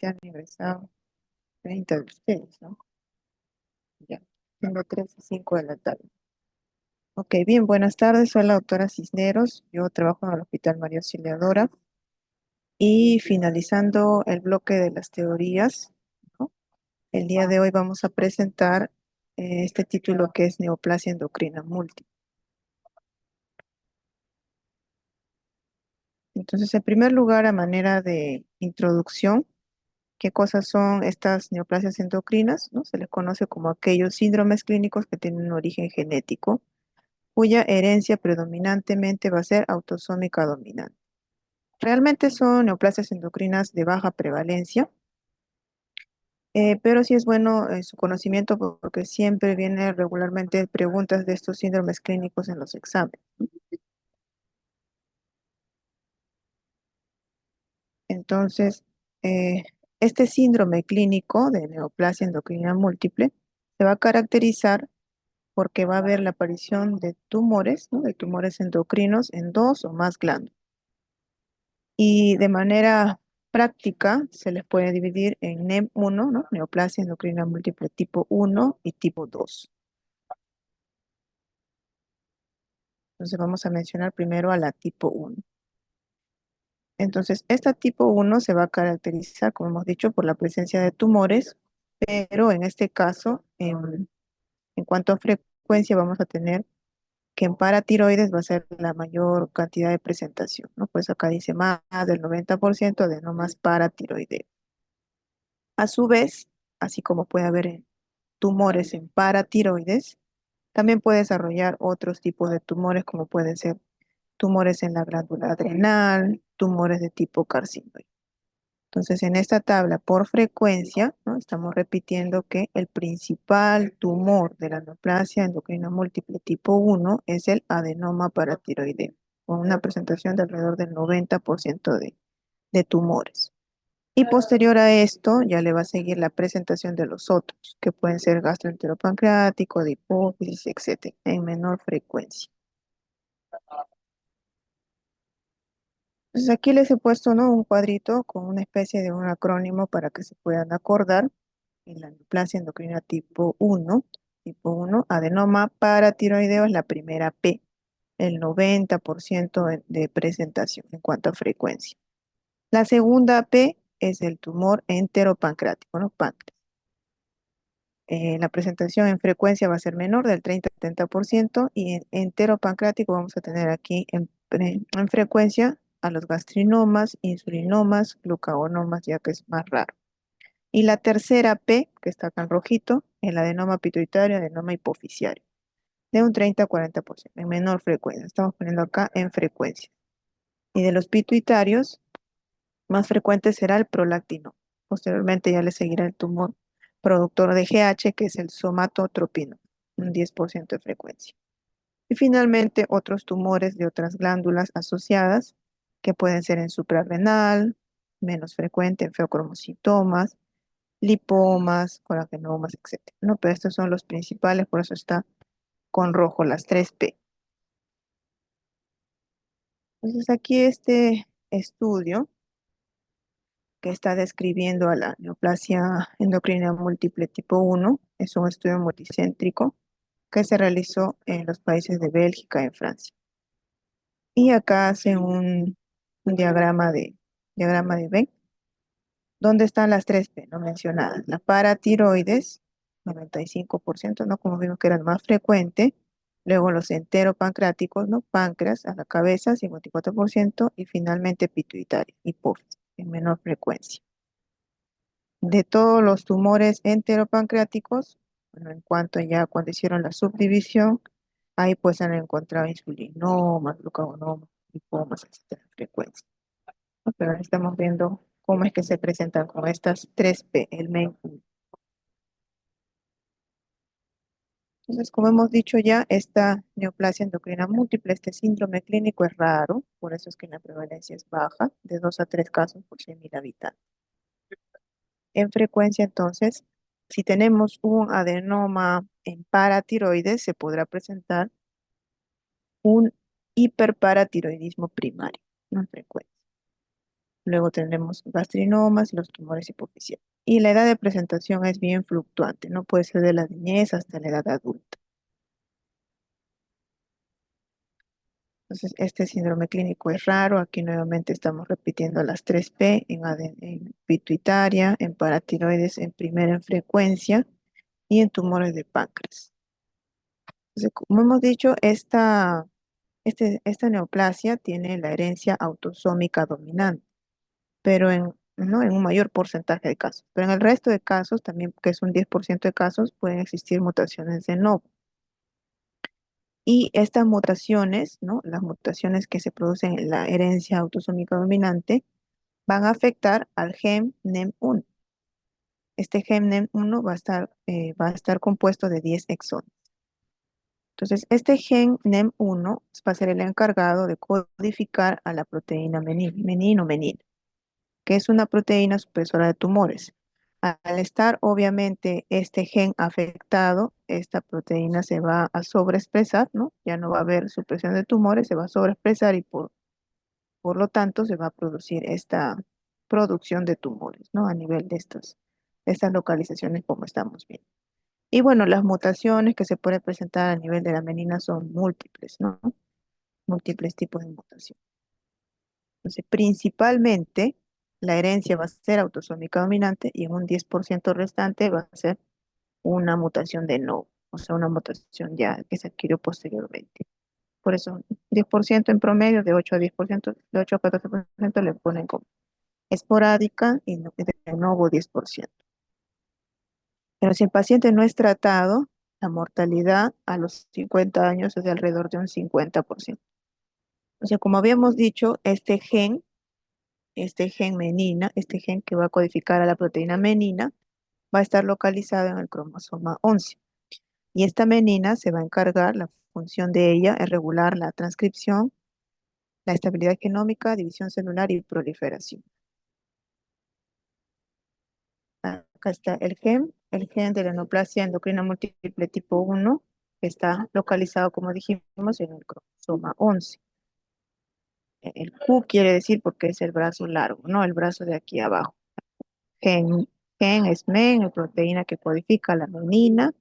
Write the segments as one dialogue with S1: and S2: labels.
S1: Ya han ingresado 30 de ustedes, ¿no? Ya. Tengo 3 y 5 de la tarde. Ok, bien, buenas tardes. Soy la doctora Cisneros. Yo trabajo en el Hospital María Auxiliadora. Y finalizando el bloque de las teorías, ¿no? El día de hoy vamos a presentar este título que es Neoplasia endocrina múltiple. Entonces, en primer lugar, a manera de introducción, ¿qué cosas son estas neoplasias endocrinas? ¿No? Se les conoce como aquellos síndromes clínicos que tienen un origen genético, cuya herencia predominantemente va a ser autosómica dominante. Realmente son neoplasias endocrinas de baja prevalencia, pero sí es bueno su conocimiento porque siempre vienen regularmente preguntas de estos síndromes clínicos en los exámenes. Entonces, eh, este síndrome clínico de neoplasia endocrina múltiple se va a caracterizar porque va a haber la aparición de tumores, ¿no? De tumores endocrinos en dos o más glándulas. Y de manera práctica se les puede dividir en NEM1, ¿no? Neoplasia endocrina múltiple tipo 1 y tipo 2. Entonces vamos a mencionar primero a la tipo 1. Entonces, esta tipo 1 se va a caracterizar, como hemos dicho, por la presencia de tumores, pero en este caso, en cuanto a frecuencia, vamos a tener que en paratiroides va a ser la mayor cantidad de presentación, ¿no? Pues acá dice más del 90% de adenomas paratiroideo. A su vez, así como puede haber tumores en paratiroides, también puede desarrollar otros tipos de tumores, como pueden ser tumores en la glándula adrenal, tumores de tipo carcinoide. Entonces, en esta tabla por frecuencia, ¿no? Estamos repitiendo que el principal tumor de la neoplasia endocrina múltiple tipo 1 es el adenoma paratiroideo, con una presentación de alrededor del 90% de tumores. Y posterior a esto, ya le va a seguir la presentación de los otros, que pueden ser gastroenteropancreático, de hipófisis, etcétera, en menor frecuencia. Entonces aquí les he puesto, ¿no? Un cuadrito con una especie de un acrónimo para que se puedan acordar. En la neoplasia endocrina tipo 1, adenoma paratiroideo es la primera P, el 90% de presentación en cuanto a frecuencia. La segunda P es el tumor enteropancreático, ¿no? Páncreas. La presentación en frecuencia va a ser menor del 30-70% y en enteropancreático vamos a tener aquí en frecuencia a los gastrinomas, insulinomas, glucagonomas, ya que es más raro. Y la tercera P, que está acá en rojito, el adenoma pituitario, adenoma hipofisiario, de un 30-40%, en menor frecuencia. Estamos poniendo acá en frecuencia. Y de los pituitarios, más frecuente será el prolactino. Posteriormente ya le seguirá el tumor productor de GH, que es el somatotropino, un 10% de frecuencia. Y finalmente, otros tumores de otras glándulas asociadas, que pueden ser en suprarrenal, menos frecuente en feocromocitomas, lipomas, colagenomas, etcétera, ¿no? Pero estos son los principales, por eso está con rojo las 3P. Entonces aquí este estudio que está describiendo a la neoplasia endocrina múltiple tipo 1 es un estudio multicéntrico que se realizó en los países de Bélgica y en Francia. Y acá hacen un diagrama de Venn, donde están las 3P no mencionadas. La paratiroides, 95%, ¿no? Como vimos que era el más frecuente. Luego los enteropancreáticos, ¿no? Páncreas a la cabeza, 54%. Y finalmente pituitaria, hipófisis, en menor frecuencia. De todos los tumores enteropancreáticos, bueno, en cuanto ya cuando hicieron la subdivisión, ahí pues han encontrado insulinomas, glucagonomas, lipomas, etcétera, en frecuencia. ¿No? Pero ahora estamos viendo cómo es que se presentan con estas 3P, el MEN1. Entonces, como hemos dicho ya, esta neoplasia endocrina múltiple, este síndrome clínico es raro, por eso es que la prevalencia es baja, de 2 a 3 casos por 100.000 habitantes. En frecuencia, entonces, si tenemos un adenoma en paratiroides, se podrá presentar un hiperparatiroidismo primario, no en frecuencia. Luego tenemos gastrinomas, los tumores hipoficiales. Y la edad de presentación es bien fluctuante, no puede ser de la niñez hasta la edad adulta. Entonces, este síndrome clínico es raro. Aquí nuevamente estamos repitiendo las 3P en pituitaria, en paratiroides en primera en frecuencia y en tumores de páncreas. Entonces, como hemos dicho, esta neoplasia tiene la herencia autosómica dominante, pero ¿no? en un mayor porcentaje de casos. Pero en el resto de casos, también que es un 10% de casos, pueden existir mutaciones de novo. Y estas mutaciones, ¿no? Las mutaciones que se producen en la herencia autosómica dominante, van a afectar al gen NEM1. Este gen NEM1 va a estar compuesto de 10 exones. Entonces, este gen NEM1 va a ser el encargado de codificar a la proteína menin, que es una proteína supresora de tumores. Al estar obviamente este gen afectado, esta proteína se va a sobreexpresar, ¿no? Ya no va a haber supresión de tumores, se va a sobreexpresar y por lo tanto se va a producir esta producción de tumores, ¿no? A nivel de estas localizaciones como estamos viendo. Y bueno, las mutaciones que se pueden presentar a nivel de la menina son múltiples, ¿no? Múltiples tipos de mutación. Entonces, principalmente, la herencia va a ser autosómica dominante y en un 10% restante va a ser una mutación de novo, o sea, una mutación ya que se adquirió posteriormente. Por eso, 10% en promedio, de 8 a 10%, de 8 a 14% le ponen como esporádica y de novo 10%. Pero si el paciente no es tratado, la mortalidad a los 50 años es de alrededor de un 50%. O sea, como habíamos dicho, este gen menina, este gen que va a codificar a la proteína menina, va a estar localizado en el cromosoma 11. Y esta menina se va a encargar, la función de ella es regular la transcripción, la estabilidad genómica, división celular y proliferación. Acá está el gen de la neoplasia endocrina múltiple tipo 1, que está localizado, como dijimos, en el cromosoma 11. El Q quiere decir porque es el brazo largo, ¿no? El brazo de aquí abajo. Gen, gen es men, la proteína que codifica la menina.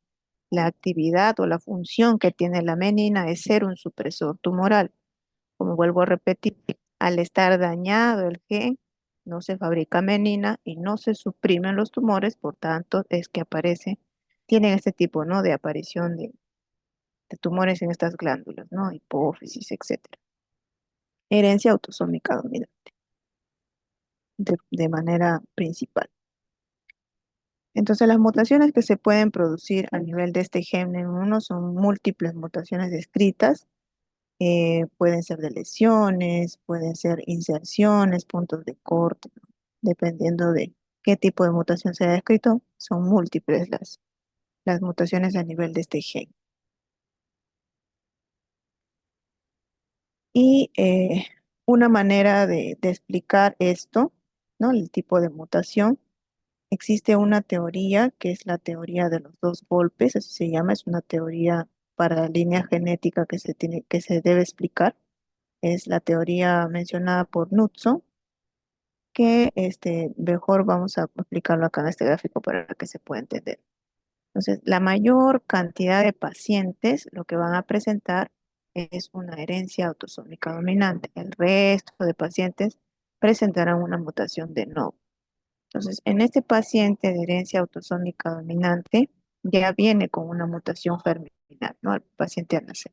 S1: La actividad o la función que tiene la menina es ser un supresor tumoral. Como vuelvo a repetir, al estar dañado el gen, no se fabrica menina y no se suprimen los tumores, por tanto, es que tienen este tipo, ¿no? De aparición de tumores en estas glándulas, ¿no? Hipófisis, etcétera. Herencia autosómica dominante de manera principal. Entonces, las mutaciones que se pueden producir a nivel de este gen en uno son múltiples mutaciones descritas. Pueden ser de lesiones, pueden ser inserciones, puntos de corte, ¿no? Dependiendo de qué tipo de mutación se haya descrito, son múltiples las mutaciones a nivel de este gen. Y una manera de explicar esto, ¿no? El tipo de mutación. Existe una teoría que es la teoría de los dos golpes, así se llama, es una teoría para la línea genética que se debe explicar. Es la teoría mencionada por Knudson, que mejor vamos a explicarlo acá en este gráfico para que se pueda entender. Entonces, la mayor cantidad de pacientes lo que van a presentar es una herencia autosómica dominante. El resto de pacientes presentarán una mutación de novo. Entonces, en este paciente de herencia autosómica dominante, ya viene con una mutación germinal, ¿no? El paciente al nacer.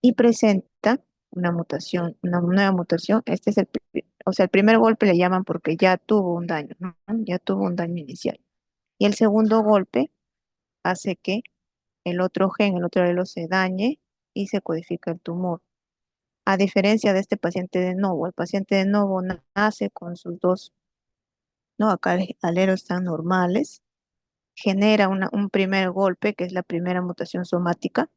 S1: Y presenta una mutación, una nueva mutación. Este es o sea, el primer golpe le llaman porque ya tuvo un daño, ¿no? Ya tuvo un daño inicial. Y el segundo golpe hace que el otro gen, el otro alelo se dañe y se codifica el tumor. A diferencia de este paciente de novo, el paciente de novo nace con sus dos, ¿no? Acá alelos están normales, genera un primer golpe, que es la primera mutación somática,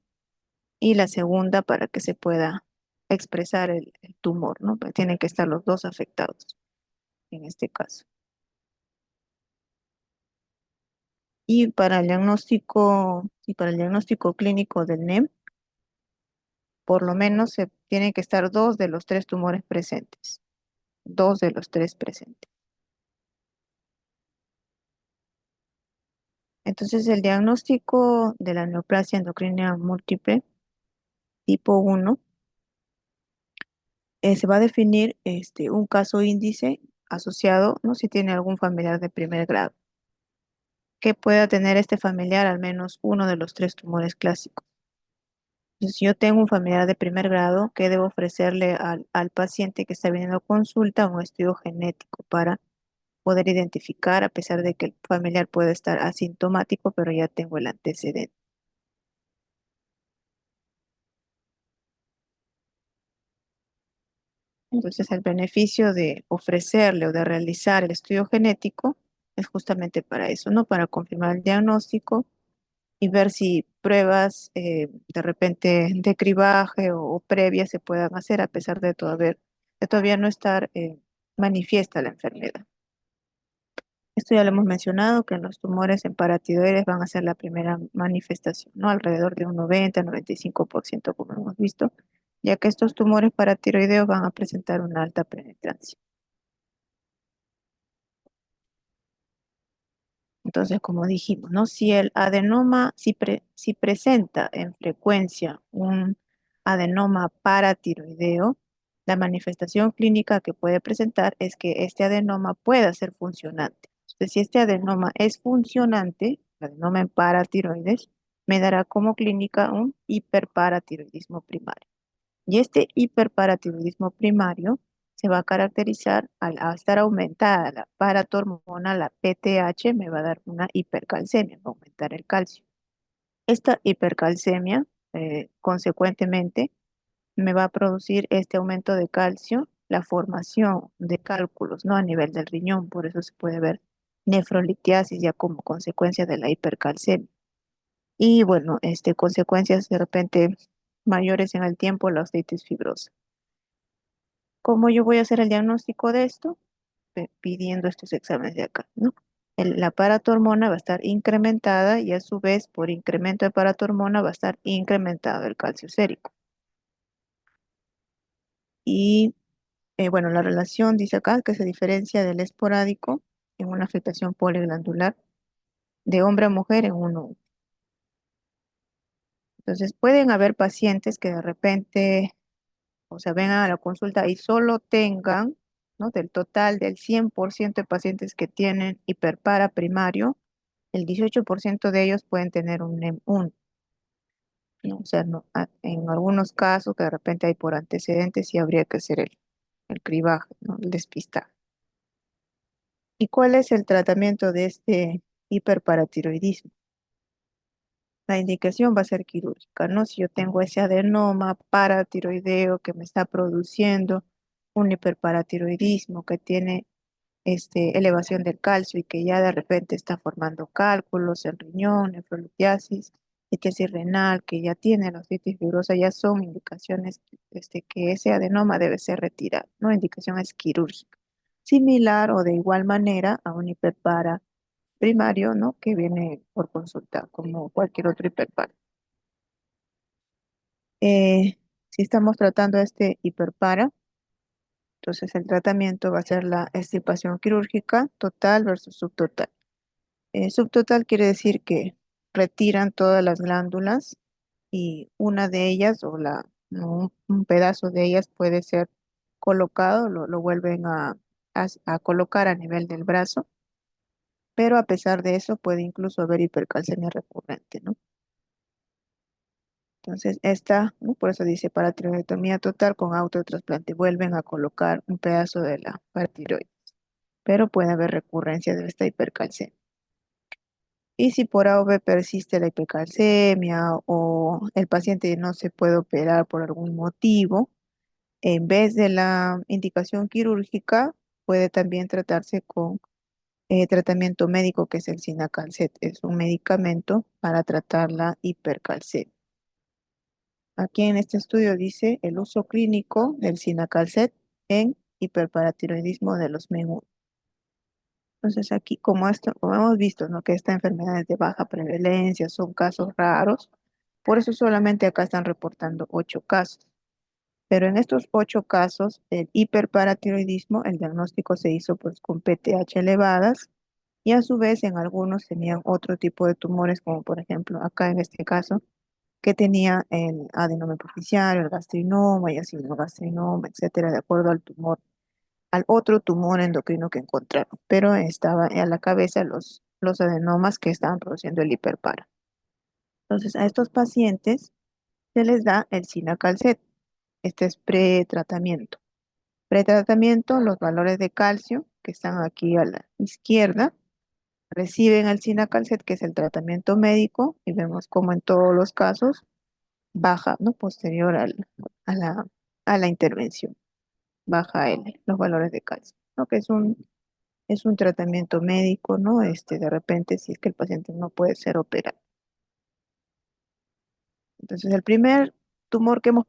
S1: y la segunda para que se pueda expresar el tumor, ¿no? Pues tienen que estar los dos afectados en este caso. Y para el diagnóstico clínico del NEM, por lo menos se tienen que estar dos de los tres tumores presentes. 2 de los 3 presentes. Entonces, el diagnóstico de la neoplasia endocrina múltiple tipo 1 se va a definir un caso índice asociado, ¿no? Si tiene algún familiar de primer grado, que pueda tener este familiar al menos uno de los 3 tumores clásicos. Entonces, si yo tengo un familiar de primer grado, ¿qué debo ofrecerle al paciente que está viniendo a consulta? Un estudio genético para poder identificar, a pesar de que el familiar puede estar asintomático, pero ya tengo el antecedente. Entonces, el beneficio de ofrecerle o de realizar el estudio genético es justamente para eso, ¿no? Para confirmar el diagnóstico y ver si pruebas de repente de cribaje o previas se puedan hacer a pesar de todavía no estar manifiesta la enfermedad. Esto ya lo hemos mencionado, que los tumores en paratiroides van a ser la primera manifestación, ¿no? Alrededor de un 90-95%, como hemos visto, ya que estos tumores paratiroideos van a presentar una alta penetrancia. Entonces, como dijimos, ¿no? Si el adenoma, si presenta en frecuencia un adenoma paratiroideo, la manifestación clínica que puede presentar es que este adenoma pueda ser funcionante. Entonces, si este adenoma es funcionante, el adenoma en paratiroides, me dará como clínica un hiperparatiroidismo primario. Y este hiperparatiroidismo primario se va a caracterizar al estar aumentada la paratormona, la PTH, me va a dar una hipercalcemia, va a aumentar el calcio. Esta hipercalcemia, consecuentemente, me va a producir este aumento de calcio, la formación de cálculos, ¿no? A nivel del riñón, por eso se puede ver nefrolitiasis ya como consecuencia de la hipercalcemia. Y bueno, consecuencias de repente mayores en el tiempo, la osteoartritis fibrosa. ¿Cómo yo voy a hacer el diagnóstico de esto? Pidiendo estos exámenes de acá, ¿no? La paratormona va a estar incrementada y a su vez, por incremento de paratormona, va a estar incrementado el calcio sérico. Y bueno, la relación dice acá que se diferencia del esporádico en una afectación poliglandular de hombre a mujer en uno. Entonces, pueden haber pacientes que de repente, o sea, vengan a la consulta y solo tengan, ¿no? Del total del 100% de pacientes que tienen hiperpara primario, el 18% de ellos pueden tener un NEM1, ¿no? O sea, en algunos casos que de repente hay por antecedentes sí habría que hacer el cribaje, ¿no? El despistaje. ¿Y cuál es el tratamiento de este hiperparatiroidismo? La indicación va a ser quirúrgica, ¿no? Si yo tengo ese adenoma paratiroideo que me está produciendo un hiperparatiroidismo que tiene elevación del calcio y que ya de repente está formando cálculos, el riñón, nefrolitiasis, litiasis renal, que ya tiene la osteoartritis fibrosa, ya son indicaciones que ese adenoma debe ser retirado, ¿no? Indicación es quirúrgica. Similar o de igual manera a un hiperpara primario, ¿no? Que viene por consulta, como cualquier otro hiperpara. Si estamos tratando este hiperpara, entonces el tratamiento va a ser la extirpación quirúrgica total versus subtotal. Subtotal quiere decir que retiran todas las glándulas y una de ellas no, un pedazo de ellas puede ser colocado, lo vuelven a colocar a nivel del brazo, pero a pesar de eso puede incluso haber hipercalcemia recurrente, ¿no? Entonces, ¿no? Por eso dice paratiroidectomía total con autotrasplante. Vuelven a colocar un pedazo de la paratiroides, pero puede haber recurrencia de esta hipercalcemia. Y si por A o B persiste la hipercalcemia o el paciente no se puede operar por algún motivo, en vez de la indicación quirúrgica, puede también tratarse con tratamiento médico que es el Sinacalcet. Es un medicamento para tratar la hipercalcemia. Aquí en este estudio dice el uso clínico del Sinacalcet en hiperparatiroidismo de los menús. Entonces aquí, como hemos visto, ¿no? Que esta enfermedad es de baja prevalencia, son casos raros, por eso solamente acá están reportando 8 casos. Pero en estos 8 casos, el hiperparatiroidismo, el diagnóstico se hizo pues con PTH elevadas y a su vez en algunos tenían otro tipo de tumores, como por ejemplo acá en este caso, que tenía el adenoma epifisiario, el gastrinoma y así, el gastrinoma, etcétera, de acuerdo al tumor, al otro tumor endocrino que encontraron. Pero estaba a la cabeza los adenomas que estaban produciendo el hiperpara. Entonces, a estos pacientes se les da el Sinacalcet. Este es pretratamiento. Pretratamiento, los valores de calcio que están aquí a la izquierda, reciben el Sinacalcet, que es el tratamiento médico, y vemos como en todos los casos baja, ¿no? Posterior a a la intervención, baja los valores de calcio, ¿no? Que es un tratamiento médico, ¿no? De repente, si es que el paciente no puede ser operado. Entonces, el primer tumor que hemos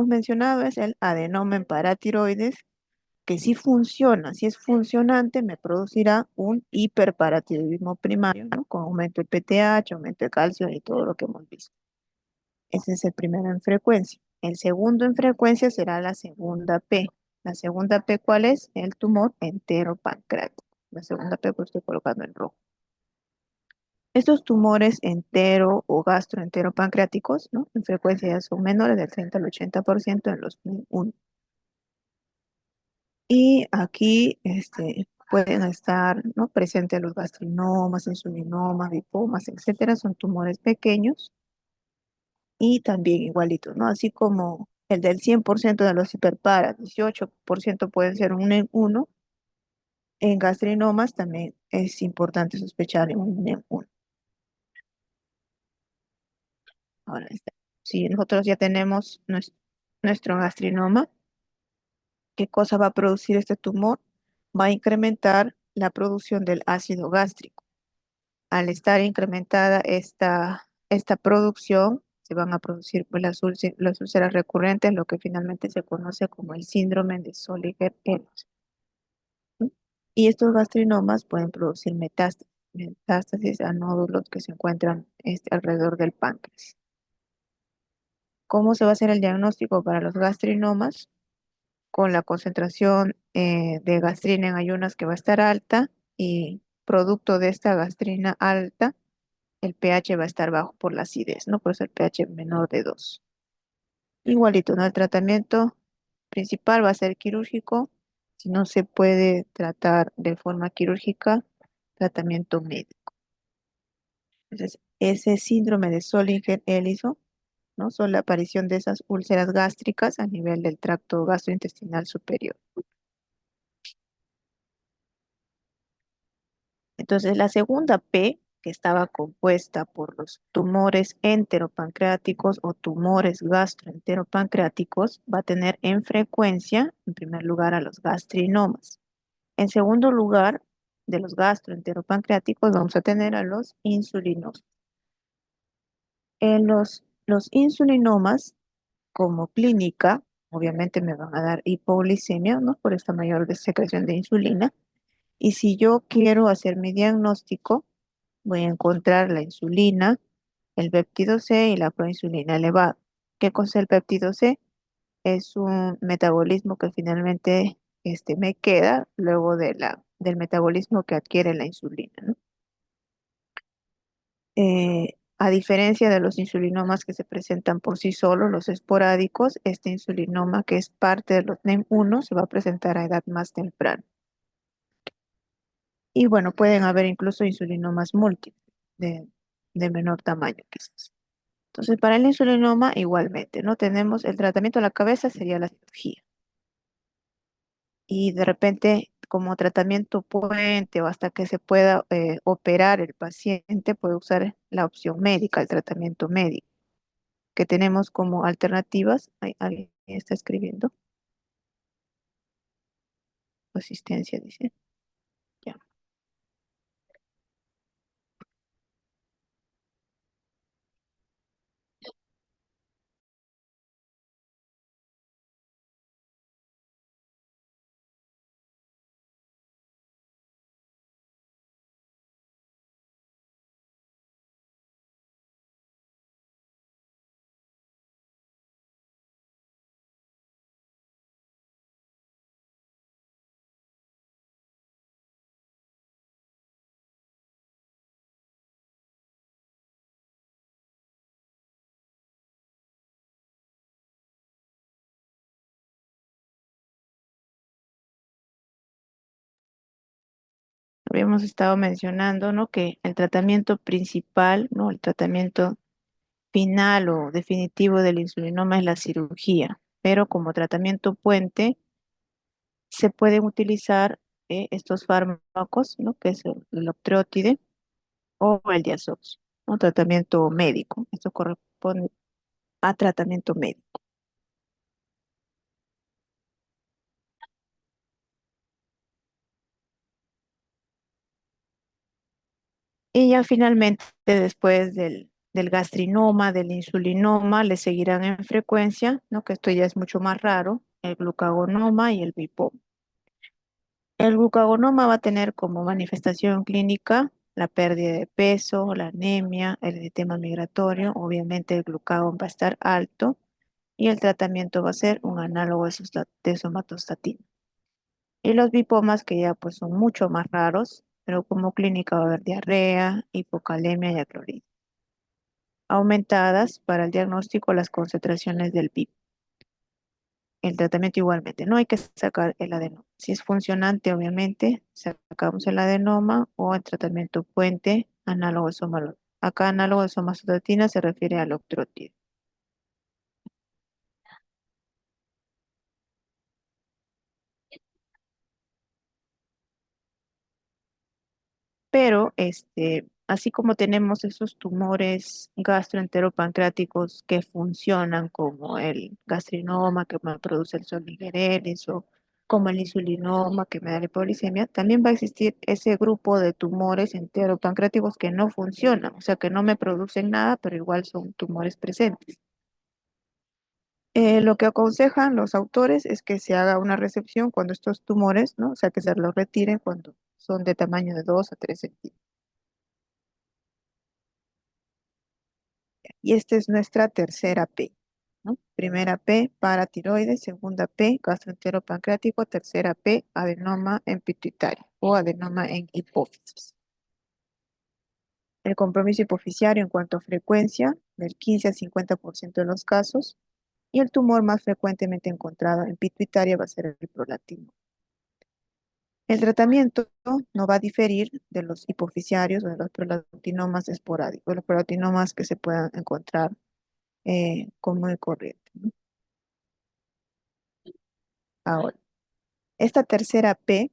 S1: mencionado es el adenoma en paratiroides, que si funciona, si es funcionante, me producirá un hiperparatiroidismo primario, ¿no? Con aumento de PTH, aumento de calcio y todo lo que hemos visto. Ese es el primero en frecuencia. El segundo en frecuencia será la segunda P. La segunda P, ¿cuál es? El tumor enteropancreático. La segunda P, pues estoy colocando en rojo. Estos tumores entero o gastroenteropancreáticos, ¿no? En frecuencia ya son menores del 30 al 80% en los NEM1. Y aquí pueden estar, ¿no? Presentes los gastrinomas, insulinomas, lipomas, etcétera. Son tumores pequeños y también igualitos, ¿no? Así como el del 100% de los hiperparas, 18% pueden ser un NEM1. En gastrinomas también es importante sospechar en un NEM1. Ahora está. Si nosotros ya tenemos nuestro gastrinoma, ¿qué cosa va a producir este tumor? Va a incrementar la producción del ácido gástrico. Al estar incrementada esta producción, se van a producir pues, las úlceras recurrentes, lo que finalmente se conoce como el síndrome de Solinger-Ellis. Y estos gastrinomas pueden producir metástasis a nódulos que se encuentran alrededor del páncreas. ¿Cómo se va a hacer el diagnóstico para los gastrinomas? Con la concentración de gastrina en ayunas que va a estar alta y producto de esta gastrina alta, el pH va a estar bajo por la acidez, ¿no? Por eso el pH menor de 2. Igualito, ¿no? El tratamiento principal va a ser quirúrgico. Si no se puede tratar de forma quirúrgica, tratamiento médico. Entonces, ese síndrome de Solinger-Ellison, ¿no? Son la aparición de esas úlceras gástricas a nivel del tracto gastrointestinal superior. Entonces, la segunda P, que estaba compuesta por los tumores enteropancreáticos o tumores gastroenteropancreáticos, va a tener en frecuencia, en primer lugar, a los gastrinomas. En segundo lugar, de los gastroenteropancreáticos, vamos a tener a los insulinomas. En los insulinomas, como clínica, obviamente me van a dar hipoglicemia, ¿no? Por esta mayor secreción de insulina. Y si yo quiero hacer mi diagnóstico, voy a encontrar la insulina, el péptido C y la proinsulina elevada. ¿Qué cosa es el péptido C? Es un metabolismo que finalmente me queda luego del metabolismo que adquiere la insulina, ¿no? A diferencia de los insulinomas que se presentan por sí solos, los esporádicos, este insulinoma que es parte de los NEM1 se va a presentar a edad más temprana. Y bueno, pueden haber incluso insulinomas múltiples de menor tamaño quizás. Entonces, para el insulinoma igualmente, ¿no? Tenemos el tratamiento de la cabeza sería la cirugía. Y de repente, como tratamiento puente o hasta que se pueda operar el paciente, puede usar la opción médica, el tratamiento médico, que tenemos como alternativas. Alguien está escribiendo. Asistencia, dice. Ya. habíamos estado mencionando, ¿no? Que el tratamiento principal, ¿no? El tratamiento final o definitivo del insulinoma es la cirugía, pero como tratamiento puente se pueden utilizar estos fármacos, ¿no? Que es el Optreotide o el Diazox, un tratamiento médico. Esto corresponde a tratamiento médico. Y ya finalmente, después del gastrinoma, del insulinoma, le seguirán en frecuencia, ¿no? Que esto ya es mucho más raro, el glucagonoma y el bipoma. El glucagonoma va a tener como manifestación clínica la pérdida de peso, la anemia, el eritema migratorio, obviamente el glucagón va a estar alto y el tratamiento va a ser un análogo de somatostatina. Y los bipomas que ya pues son mucho más raros, pero como clínica va a haber diarrea, hipocalemia y acrorismo. Aumentadas para el diagnóstico las concentraciones del BIP. El tratamiento igualmente, no hay que sacar el adenoma. Si es funcionante, obviamente, sacamos el adenoma o el tratamiento puente análogo de Acá análogo de somatostatina se refiere al octreotide. Pero así como tenemos esos tumores gastroenteropancreáticos que funcionan como el gastrinoma que me produce el Soligerelis o como el insulinoma que me da la hipoglicemia, también va a existir ese grupo de tumores enteropancreáticos que no funcionan, o sea que no me producen nada, pero igual son tumores presentes. Lo que aconsejan los autores es que se haga una resección cuando estos tumores, ¿no? O sea, que se los retiren cuando son de tamaño de 2 a 3 centímetros. Y esta es nuestra tercera P, ¿no? Primera P, paratiroides, segunda P, gastroenteropancreático, tercera P, adenoma en pituitaria o adenoma en hipófisis. El compromiso hipoficiario en cuanto a frecuencia, del 15 al 50% de los casos, y el tumor más frecuentemente encontrado en pituitaria va a ser el prolactino. El tratamiento no va a diferir de los hipoficiarios o de los prolactinomas esporádicos, los prolactinomas que se puedan encontrar común y corriente, ¿no? Ahora, esta tercera P,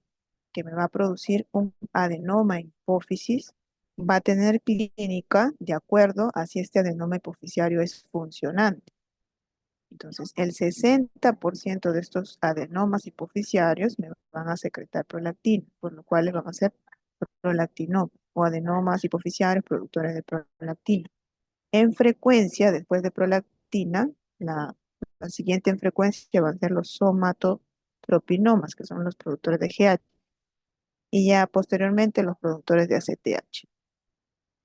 S1: que me va a producir un adenoma en hipófisis, va a tener clínica de acuerdo a si este adenoma hipoficiario es funcionante. Entonces, el 60% de estos adenomas hipoficiarios me van a secretar prolactina, por lo cual van a ser prolactinoma o adenomas hipoficiarios productores de prolactina. En frecuencia, después de prolactina, la siguiente en frecuencia van a ser los somatotropinomas, que son los productores de GH, y ya posteriormente los productores de ACTH.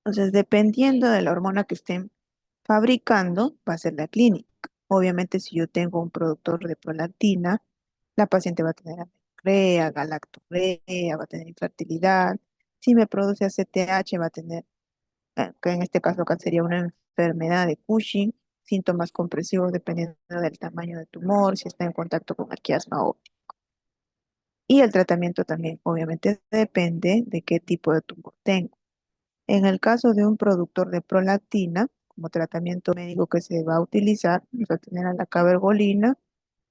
S1: Entonces, dependiendo de la hormona que estén fabricando, va a ser la clínica. Obviamente, si yo tengo un productor de prolactina, la paciente va a tener amenorrea, galactorrea, va a tener infertilidad. Si me produce ACTH, va a tener, que en este caso acá sería una enfermedad de Cushing, síntomas compresivos dependiendo del tamaño del tumor, si está en contacto con el quiasma óptico. Y el tratamiento también, obviamente, depende de qué tipo de tumor tengo. En el caso de un productor de prolactina, como tratamiento médico que se va a utilizar, vamos a tener a la cabergolina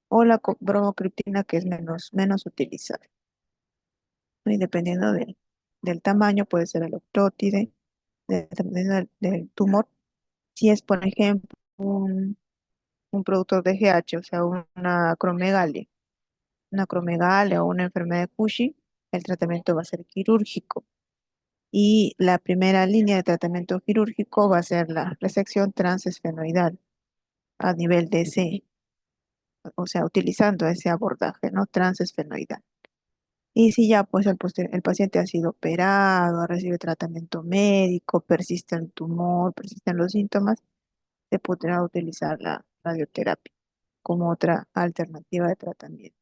S1: o la bromocriptina, que es menos utilizada. Y dependiendo del tamaño, puede ser el octótide, dependiendo del tumor. Si es, por ejemplo, un productor de GH, o sea, una acromegalia o una enfermedad de Cushing, el tratamiento va a ser quirúrgico. Y la primera línea de tratamiento quirúrgico va a ser la resección transesfenoidal a nivel de ese, o sea, utilizando ese abordaje, ¿no? Transesfenoidal. Y si ya pues el paciente ha sido operado, ha recibido tratamiento médico, persiste el tumor, persisten los síntomas, se podrá utilizar la radioterapia como otra alternativa de tratamiento.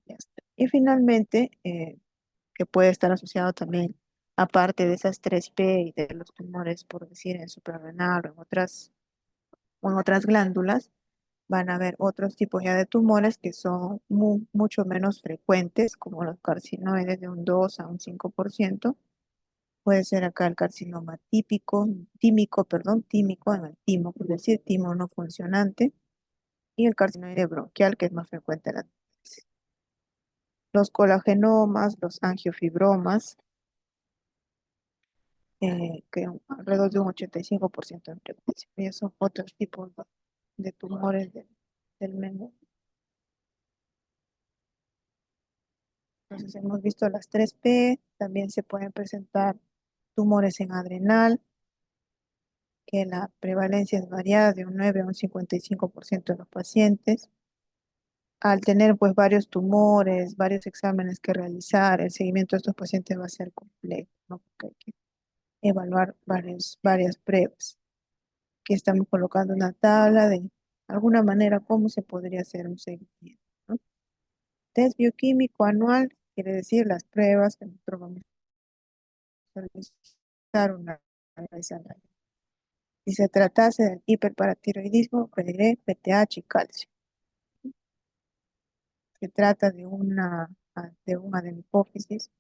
S1: Ya está. Y finalmente, que puede estar asociado también, aparte de esas 3P y de los tumores, por decir, en suprarrenal o en otras glándulas, van a haber otros tipos ya de tumores que son mucho menos frecuentes, como los carcinoides de un 2 a un 5%. Puede ser acá el carcinoma tímico en el timo, es decir, timo no funcionante, y el carcinoide bronquial, que es más frecuente en la adultez. Los colagenomas, los angiofibromas, que alrededor de un 85% de frecuencia. Y son otros tipos de tumores del menú. Entonces hemos visto las 3P, también se pueden presentar tumores en adrenal, que la prevalencia es variada de un 9 a un 55% de los pacientes. Al tener pues varios tumores, varios exámenes que realizar, el seguimiento de estos pacientes va a ser complejo, ¿no? Porque hay que evaluar varias pruebas. Aquí estamos colocando una tabla de alguna manera cómo se podría hacer un seguimiento, ¿no? Test bioquímico anual quiere decir las pruebas que nosotros vamos a realizar una vez al año. Si se tratase del hiperparatiroidismo, pediré PTH y calcio. Se trata de una adenohipófisis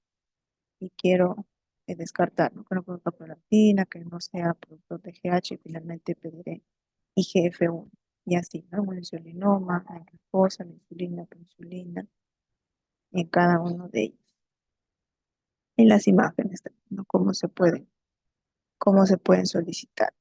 S1: y quiero descartar, ¿no? Que no produzca prolactina, que no sea productor de GH y finalmente pediré IGF-1 y así, ¿no? Un insulinoma, la glucosa, la insulina, la insulina, en cada uno de ellos. En las imágenes, ¿no? Cómo se pueden solicitar.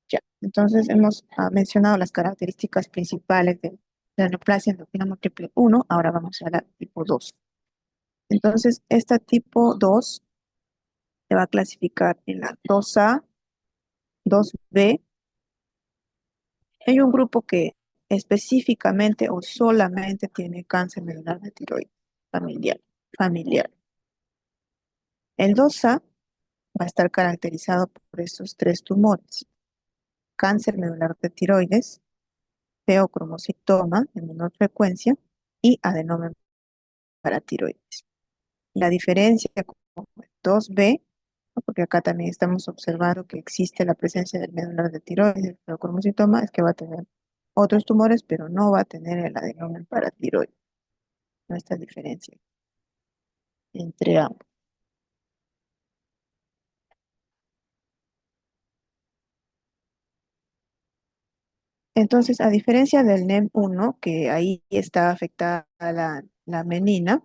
S1: Ya, entonces hemos mencionado las características principales de la neoplasia endocrina múltiple 1, ahora vamos a la tipo 2. Entonces, esta tipo 2 se va a clasificar en la 2A, 2B. Hay un grupo que específicamente o solamente tiene cáncer medular de tiroides familiar. El 2A va a estar caracterizado por estos tres tumores: cáncer medular de tiroides, feocromocitoma de menor frecuencia y adenoma paratiroides. La diferencia con el 2B, ¿no? Porque acá también estamos observando que existe la presencia del medular de tiroides, el feocromocitoma, es que va a tener otros tumores, pero no va a tener el adenoma paratiroides. No, esta diferencia entre ambos. Entonces, a diferencia del NEM1, que ahí está afectada la menina,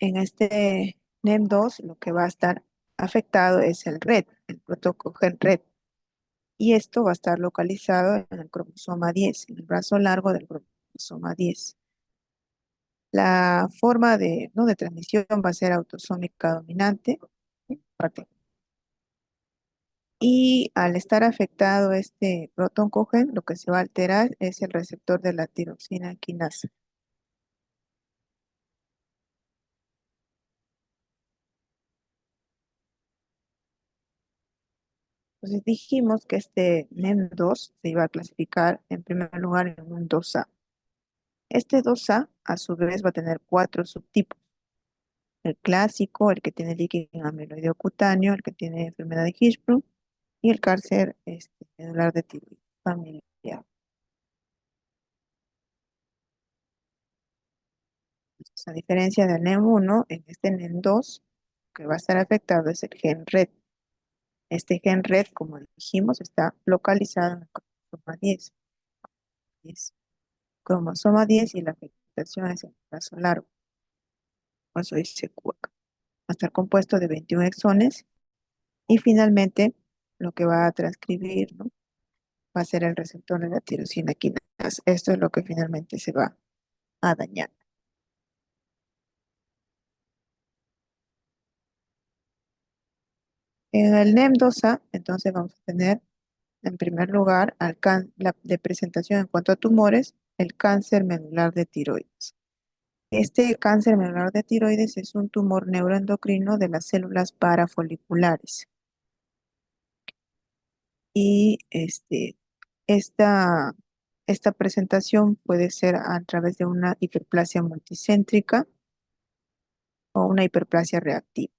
S1: en este NEM2 lo que va a estar afectado es el RET, el protocogen RET, y esto va a estar localizado en el cromosoma 10, en el brazo largo del cromosoma 10. La forma ¿no? de transmisión va a ser autosómica dominante, y al estar afectado este protocogen, lo que se va a alterar es el receptor de la tiroxina quinasa. Entonces dijimos que este NEM2 se iba a clasificar en primer lugar en un 2A. Este 2A a su vez va a tener cuatro subtipos: el clásico, el que tiene líquido amiloideo cutáneo, el que tiene enfermedad de Hirschsprung y el cáncer medular de tiroides familiar. Entonces, a diferencia del NEM1, en este NEM2, que va a estar afectado es el gen RET. Este gen RET, como dijimos, está localizado en el cromosoma 10. Es cromosoma 10 y la afectación es en el brazo largo. Por eso dice CUAC. Va a estar compuesto de 21 exones y finalmente lo que va a transcribir, ¿no? Va a ser el receptor de la tirosina quinasa. Esto es lo que finalmente se va a dañar. En el NEM2A, entonces vamos a tener en primer lugar la de presentación en cuanto a tumores, el cáncer medular de tiroides. Este cáncer medular de tiroides es un tumor neuroendocrino de las células parafoliculares. Y esta, esta presentación puede ser a través de una hiperplasia multicéntrica o una hiperplasia reactiva.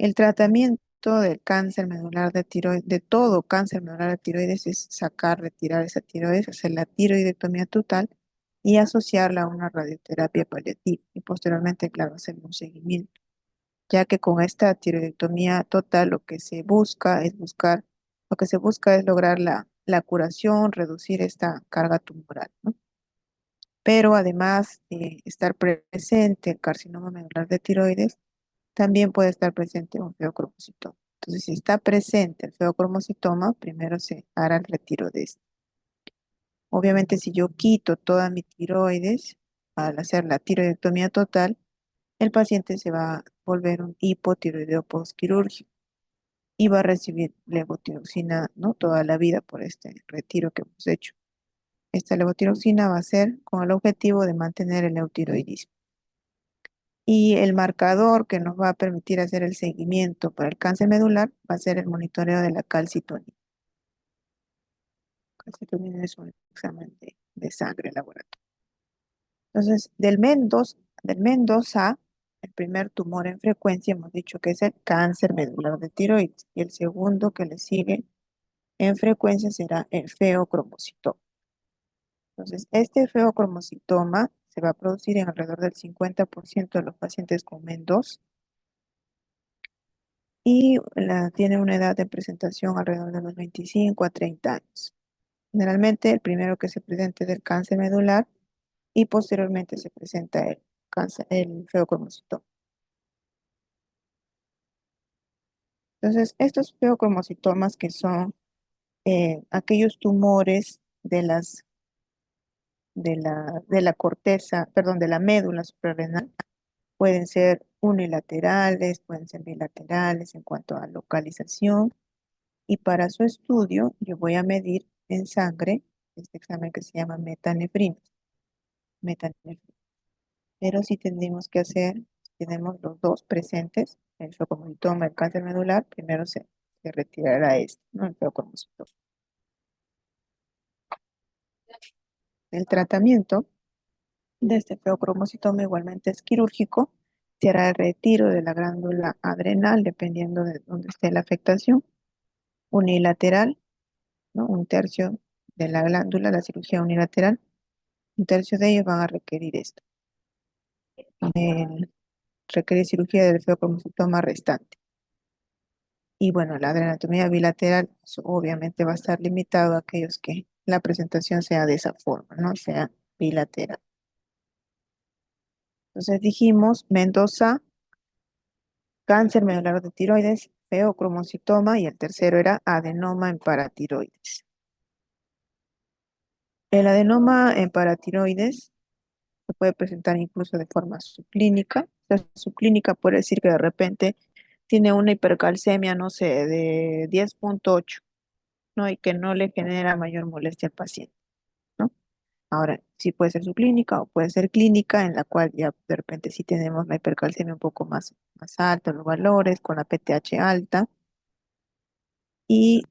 S1: El tratamiento del cáncer medular de tiroides, de todo cáncer medular de tiroides, es sacar, retirar esa tiroides, hacer la tiroidectomía total y asociarla a una radioterapia paliativa y posteriormente, claro, hacer un seguimiento, ya que con esta tiroidectomía total lo que se busca es lograr la curación, reducir esta carga tumoral, ¿no? Pero además de estar presente el carcinoma medular de tiroides, también puede estar presente un feocromocitoma. Entonces, si está presente el feocromocitoma, primero se hará el retiro de este. Obviamente, si yo quito toda mi tiroides al hacer la tiroidectomía total, el paciente se va a volver un hipotiroideo postquirúrgico y va a recibir levotiroxina, ¿no? Toda la vida por este retiro que hemos hecho. Esta levotiroxina va a ser con el objetivo de mantener el eutiroidismo. Y el marcador que nos va a permitir hacer el seguimiento para el cáncer medular va a ser el monitoreo de la calcitonina. Calcitonina es un examen de sangre laboratorio. Entonces, del MEN2A, el primer tumor en frecuencia, hemos dicho que es el cáncer medular de tiroides. Y el segundo que le sigue en frecuencia será el feocromocitoma. Entonces, este feocromocitoma se va a producir en alrededor del 50% de los pacientes con MEN2 y tiene una edad de presentación alrededor de los 25 a 30 años. Generalmente el primero que se presenta es el cáncer medular y posteriormente se presenta el feocromocitoma. Entonces, estos feocromocitomas que son aquellos tumores de la corteza, perdón, de la médula suprarrenal, pueden ser unilaterales, pueden ser bilaterales en cuanto a localización. Y para su estudio, yo voy a medir en sangre este examen que se llama metanefrina. Pero si tenemos que hacer, si tenemos los dos presentes, el feocromocitoma, el cáncer medular, primero se retirará este, ¿no? El feocromocitoma. El tratamiento de este feocromocitoma igualmente es quirúrgico. Se hará el retiro de la glándula adrenal, dependiendo de dónde esté la afectación. Unilateral, ¿no? Un tercio de la glándula, la cirugía unilateral. Un tercio de ellos van a requerir esto, requerir cirugía del feocromocitoma restante. Y bueno, la adenotomía bilateral pues, obviamente va a estar limitado a aquellos que la presentación sea de esa forma, ¿no? Sea bilateral. Entonces dijimos Mendoza, cáncer medular de tiroides, feocromocitoma y el tercero era adenoma en paratiroides. El adenoma en paratiroides se puede presentar incluso de forma subclínica. La subclínica puede decir que de repente tiene una hipercalcemia, no sé, de 10,8, ¿no? Y que no le genera mayor molestia al paciente, ¿no? Ahora, sí puede ser subclínica o puede ser clínica, en la cual ya de repente sí tenemos la hipercalcemia un poco más alta, los valores, con la PTH alta. Y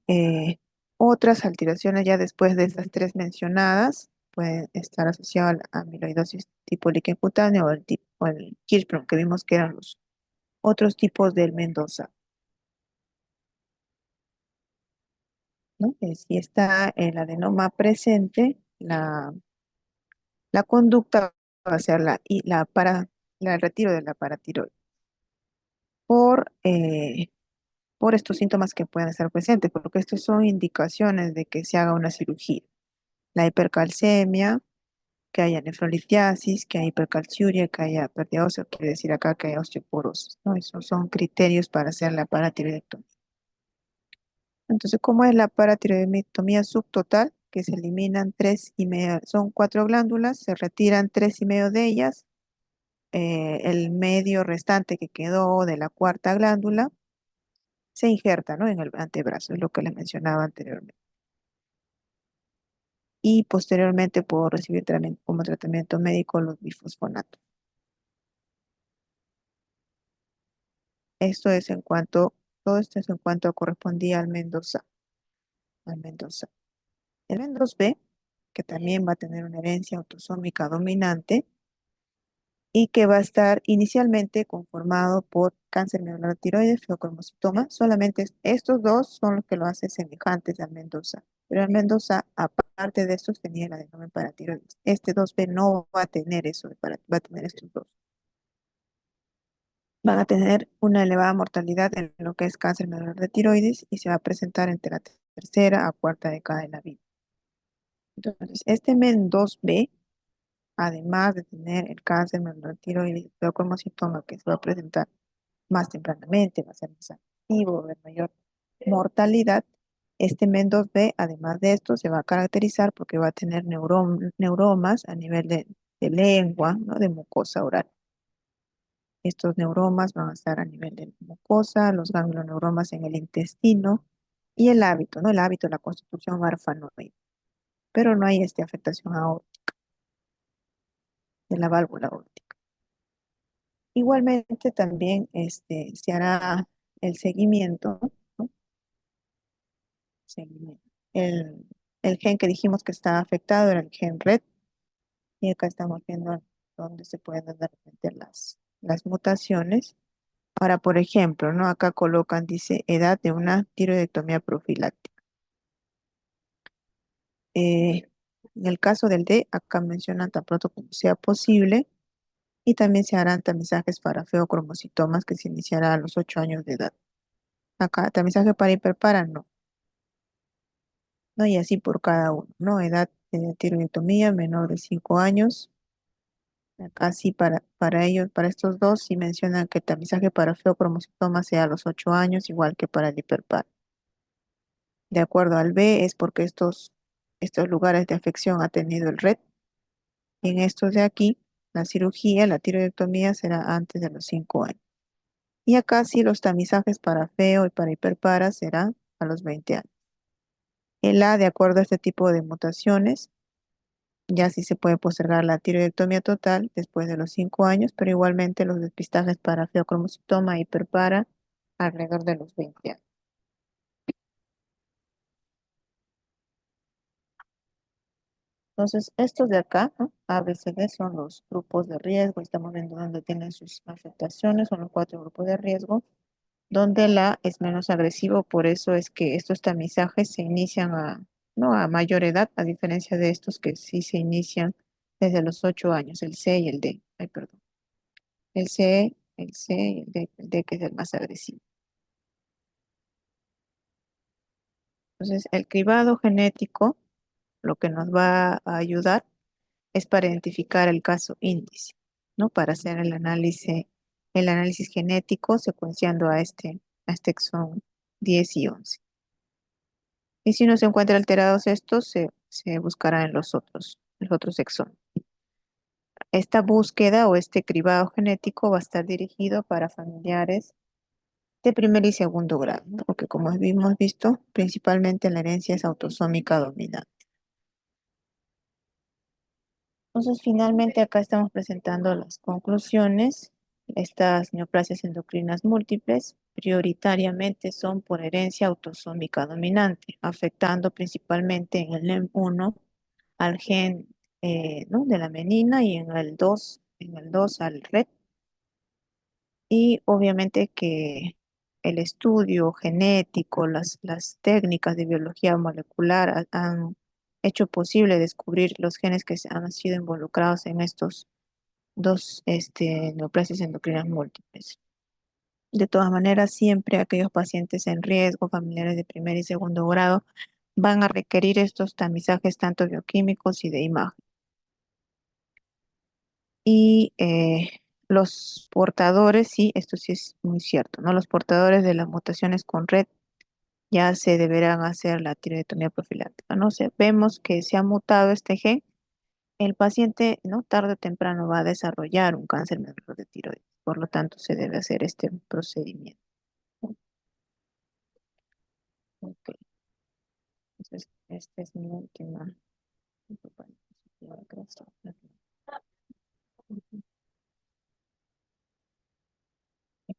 S1: otras alteraciones ya después de estas tres mencionadas pueden estar asociadas a la amiloidosis tipo líquen cutáneo o el Hirschsprung, que vimos que eran los otros tipos del Mendoza, ¿no? Si está el adenoma presente, la conducta va a ser el retiro de la paratiroide por, eh, por estos síntomas que pueden estar presentes, porque estos son indicaciones de que se haga una cirugía. La hipercalcemia, que haya nefrolitiasis, que haya hipercalciuria, que haya pérdida ósea, quiere decir acá que haya osteoporosis, ¿no? Esos son criterios para hacer la paratiroidectomía. Entonces, ¿cómo es la paratiroidectomía subtotal? Que se eliminan 3,5, son 4 glándulas, se retiran 3,5 de ellas, el medio restante que quedó de la cuarta glándula se injerta, ¿no? En el antebrazo, es lo que les mencionaba anteriormente. Y posteriormente puedo recibir como tratamiento médico los bifosfonatos. Esto es en cuanto, todo esto es en cuanto correspondía al Mendoza. El Mendoza B, que también va a tener una herencia autosómica dominante, y que va a estar inicialmente conformado por cáncer medular de tiroides, feocromocitoma. Solamente estos dos son los que lo hacen semejantes al Mendoza. Pero el Mendoza, aparte de estos, tenía el adenoma paratiroides. Este 2B no va a tener eso, va a tener estos dos. Van a tener una elevada mortalidad en lo que es cáncer medular de tiroides y se va a presentar entre la tercera a cuarta década de la vida. Entonces, este MEN2B, además de tener el cáncer medular de tiroides, pero como síntoma que se va a presentar más tempranamente, va a ser más activo, va a haber mayor mortalidad. Este MEN2B, además de esto, se va a caracterizar porque va a tener neuromas a nivel de lengua, ¿no? De mucosa oral. Estos neuromas van a estar a nivel de mucosa, los ganglioneuromas en el intestino y el hábito, ¿no? El hábito, la constitución orfanoide. Pero no hay afectación de la válvula aórtica. Igualmente también se hará el seguimiento, ¿no? Seguimiento. El gen que dijimos que estaba afectado era el gen RET y acá estamos viendo dónde se pueden dar las mutaciones. Ahora, por ejemplo, ¿no? Acá colocan, dice, edad de una tiroidectomía profiláctica. En el caso del D, acá mencionan tan pronto como sea posible y también se harán tamizajes para feocromocitomas que se iniciará a los 8 años de edad. Acá, tamizaje para hiperpara, no. ¿No? Y así por cada uno, ¿no? Edad de tiroidectomía menor de 5 años. Acá sí, para ellos, para estos dos, sí mencionan que el tamizaje para feocromocitoma sea a los 8 años, igual que para el hiperpara. De acuerdo al B, es porque estos lugares de afección ha tenido el RET. En estos de aquí, la cirugía, la tiroidectomía será antes de los 5 años. Y acá sí los tamizajes para feo y para hiperpara serán a los 20 años. El A, de acuerdo a este tipo de mutaciones, ya sí se puede postergar la tiroidectomía total después de los 5 años, pero igualmente los despistajes para feocromocitoma e hiperpara alrededor de los 20 años. Entonces, estos de acá, ¿no? A, B, C, D son los grupos de riesgo. Estamos viendo dónde tienen sus afectaciones, son los 4 grupos de riesgo, donde la es menos agresivo, por eso es que estos tamizajes se inician no, a mayor edad, a diferencia de estos que sí se inician desde los 8 años, el C y el D. Ay, perdón. El C y el D que es el más agresivo. Entonces, el cribado genético lo que nos va a ayudar es para identificar el caso índice, ¿no? Para hacer el análisis genético secuenciando a este exón 10 y 11. Y si no se encuentran alterados estos, se buscará en los otros exones. Esta búsqueda o este cribado genético va a estar dirigido para familiares de primer y segundo grado, ¿no? Porque como hemos visto, principalmente la herencia es autosómica dominante. Entonces, finalmente acá estamos presentando las conclusiones. Estas neoplasias endocrinas múltiples prioritariamente son por herencia autosómica dominante, afectando principalmente en el NEM1 al gen, ¿no? de la menina y en el dos al RET. Y obviamente que el estudio genético, las técnicas de biología molecular han hecho posible descubrir los genes que han sido involucrados en estos dos neoplasias endocrinas múltiples. De todas maneras, siempre aquellos pacientes en riesgo, familiares de primer y segundo grado, van a requerir estos tamizajes tanto bioquímicos y de imagen. Y los portadores, sí, esto sí es muy cierto, ¿no? Los portadores de las mutaciones con red ya se deberán hacer la tiroidectomía profiláctica, ¿no? Vemos que se ha mutado este gen, el paciente, ¿no? Tarde o temprano va a desarrollar un cáncer medular de tiroides, por lo tanto se debe hacer este procedimiento. Ok, entonces esta es mi última.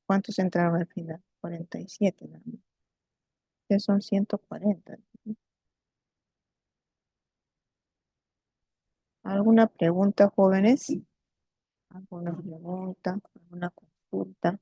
S1: ¿Cuántos entraron al final? 47, nada más. Ya son 140. ¿Alguna pregunta, jóvenes? alguna pregunta, alguna consulta.